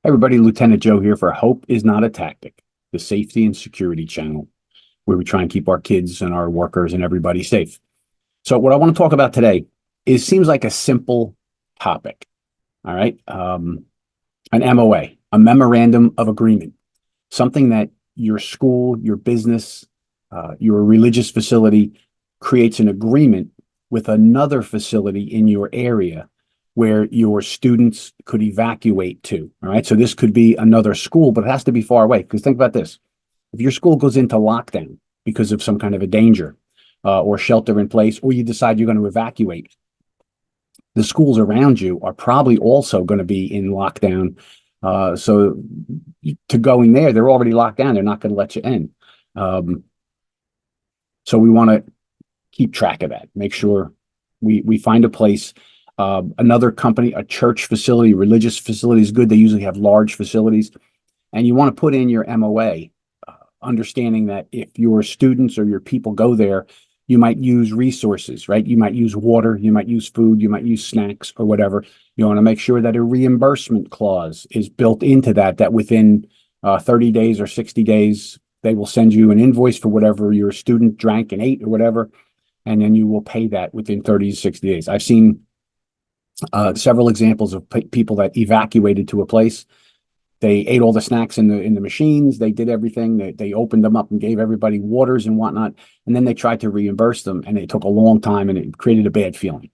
Everybody, Lieutenant Joe here for Hope is Not a Tactic, the safety and security channel, where we try and keep our kids and our workers and everybody safe. So what I want to talk about today seems like a simple topic. All right. An MOA, a Memorandum of Agreement, something that your school, your business, your religious facility creates an agreement with another facility in your area where your students could evacuate to. All right. So this could be another school, but it has to be far away. Because think about this. If your school goes into lockdown because of some kind of a danger or shelter in place, or you decide you're going to evacuate, the schools around you are probably also going to be in lockdown. So to going there, they're already locked down. They're not going to let you in. So we want to keep track of that. Make sure we find a place. Another company, a church facility, religious facility is good. They usually have large facilities. And you want to put in your MOA, understanding that if your students or your people go there, you might use resources, right? You might use water, you might use food, you might use snacks or whatever. You want to make sure that a reimbursement clause is built into that within 30 days or 60 days, they will send you an invoice for whatever your student drank and ate or whatever. And then you will pay that within 30 to 60 days. I've seen several examples of people that evacuated to a place. They ate all the snacks in the machines. They did everything. They opened them up and gave everybody waters and whatnot. And then they tried to reimburse them, and it took a long time, and it created a bad feeling.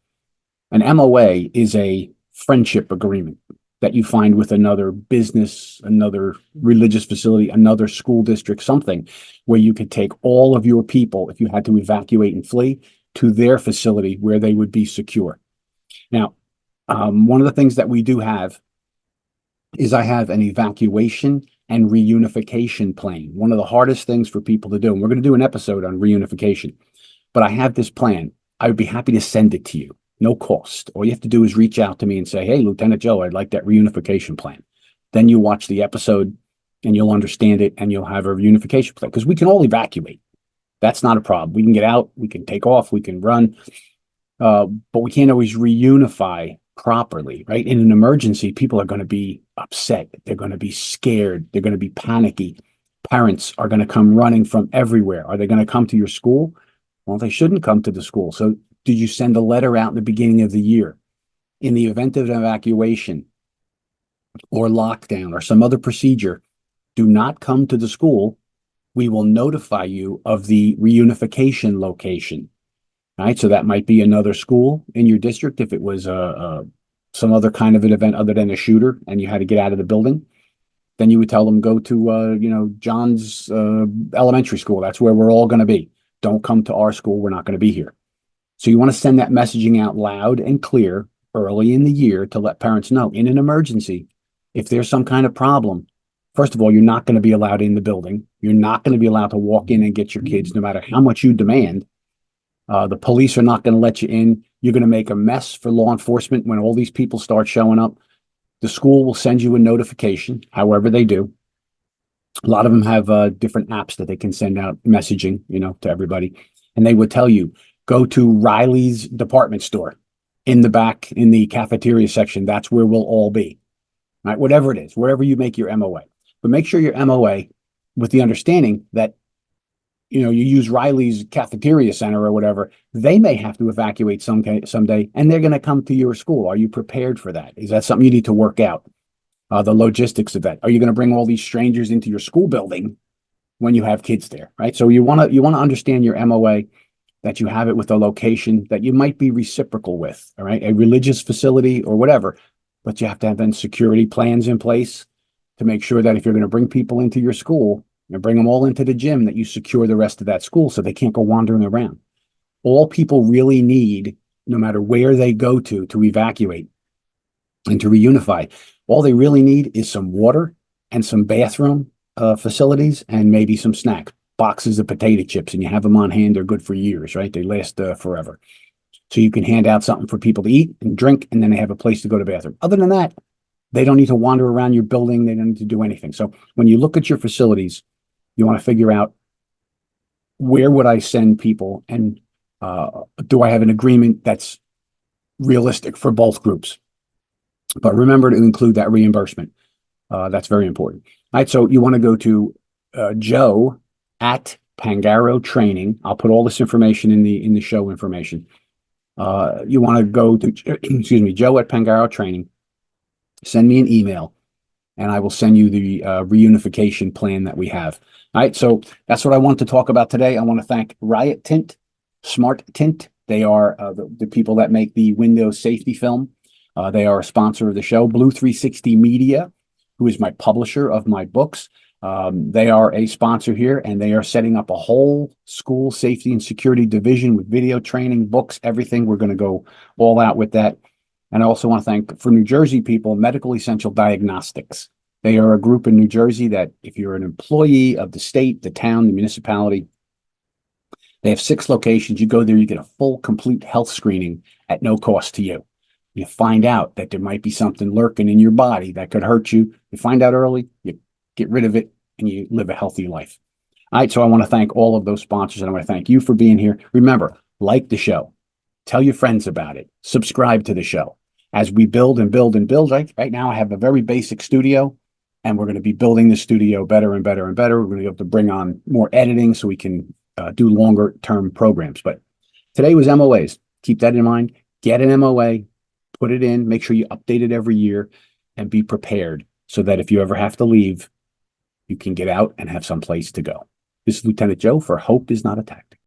An MOA is a friendship agreement that you find with another business, another religious facility, another school district, something where you could take all of your people, if you had to evacuate and flee, to their facility where they would be secure. Now, one of the things that we do have is I have an evacuation and reunification plan. One of the hardest things for people to do, and we're going to do an episode on reunification, but I have this plan. I would be happy to send it to you, no cost. All you have to do is reach out to me and say, hey, Lieutenant Joe, I'd like that reunification plan. Then you watch the episode and you'll understand it, and you'll have a reunification plan, because we can all evacuate. That's not a problem. We can get out, we can take off, we can run, but we can't always reunify properly, right? In an emergency, people are going to be upset. They're going to be scared. They're going to be panicky. Parents are going to come running from everywhere. Are they going to come to your school? Well, they shouldn't come to the school. So did you send a letter out in the beginning of the year? In the event of an evacuation or lockdown or some other procedure, do not come to the school. We will notify you of the reunification location. Right, so that might be another school in your district if it was some other kind of an event other than a shooter and you had to get out of the building. Then you would tell them, go to John's elementary school. That's where we're all going to be. Don't come to our school. We're not going to be here. So you want to send that messaging out loud and clear early in the year to let parents know, in an emergency, if there's some kind of problem, first of all, you're not going to be allowed in the building. You're not going to be allowed to walk in and get your kids, no matter how much you demand. The police are not going to let you in. You're going to make a mess for law enforcement when all these people start showing up. The school will send you a notification, however they do. A lot of them have different apps that they can send out messaging, to everybody. And they would tell you, go to Riley's department store in the back, in the cafeteria section. That's where we'll all be, right? Whatever it is, wherever you make your MOA. But make sure your MOA with the understanding that you use Riley's cafeteria center or whatever, they may have to evacuate someday, and they're going to come to your school. Are you prepared for that? Is that something you need to work out? The logistics of that. Are you going to bring all these strangers into your school building when you have kids there, right? So you want to understand your MOA, that you have it with a location that you might be reciprocal with, all right? A religious facility or whatever, but you have to have then security plans in place to make sure that if you're going to bring people into your school, and bring them all into the gym, that you secure the rest of that school so they can't go wandering around. All people really need, no matter where they go to evacuate and to reunify, all they really need is some water and some bathroom facilities and maybe some snack boxes of potato chips, and you have them on hand. They're good for years, right? They last forever. So you can hand out something for people to eat and drink, and then they have a place to go to the bathroom. Other than that, They don't need to wander around your building. They don't need to do anything. So when you look at your facilities, you want to figure out, where would I send people, and do I have an agreement that's realistic for both groups? But remember to include that reimbursement. That's very important. All right, so you want to go to Joe at Pangaro Training. I'll put all this information in the show information. You want to go to excuse me, Joe at Pangaro Training. Send me an email, and I will send you the reunification plan that we have. All right, so that's what I want to talk about today. I want to thank Riot Tint, Smart Tint. They are the people that make the window safety film. They are a sponsor of the show. Blue 360 Media, who is my publisher of my books. They are a sponsor here, and they are setting up a whole school safety and security division with video training, books, everything. We're going to go all out with that. And I also want to thank, for New Jersey people, Medical Essential Diagnostics. They are a group in New Jersey that, if you're an employee of the state, the town, the municipality, they have 6 locations. You go there, you get a full, complete health screening at no cost to you. You find out that there might be something lurking in your body that could hurt you. You find out early, you get rid of it, and you live a healthy life. All right, so I want to thank all of those sponsors, and I want to thank you for being here. Remember, like the show, tell your friends about it, subscribe to the show. As we build and build and build, right now I have a very basic studio, and we're going to be building the studio better and better and better. We're going to be able to bring on more editing so we can do longer term programs. But today was MOAs. Keep that in mind. Get an MOA, put it in, make sure you update it every year, and be prepared so that if you ever have to leave, you can get out and have some place to go. This is Lieutenant Joe for Hope is Not a Tactic.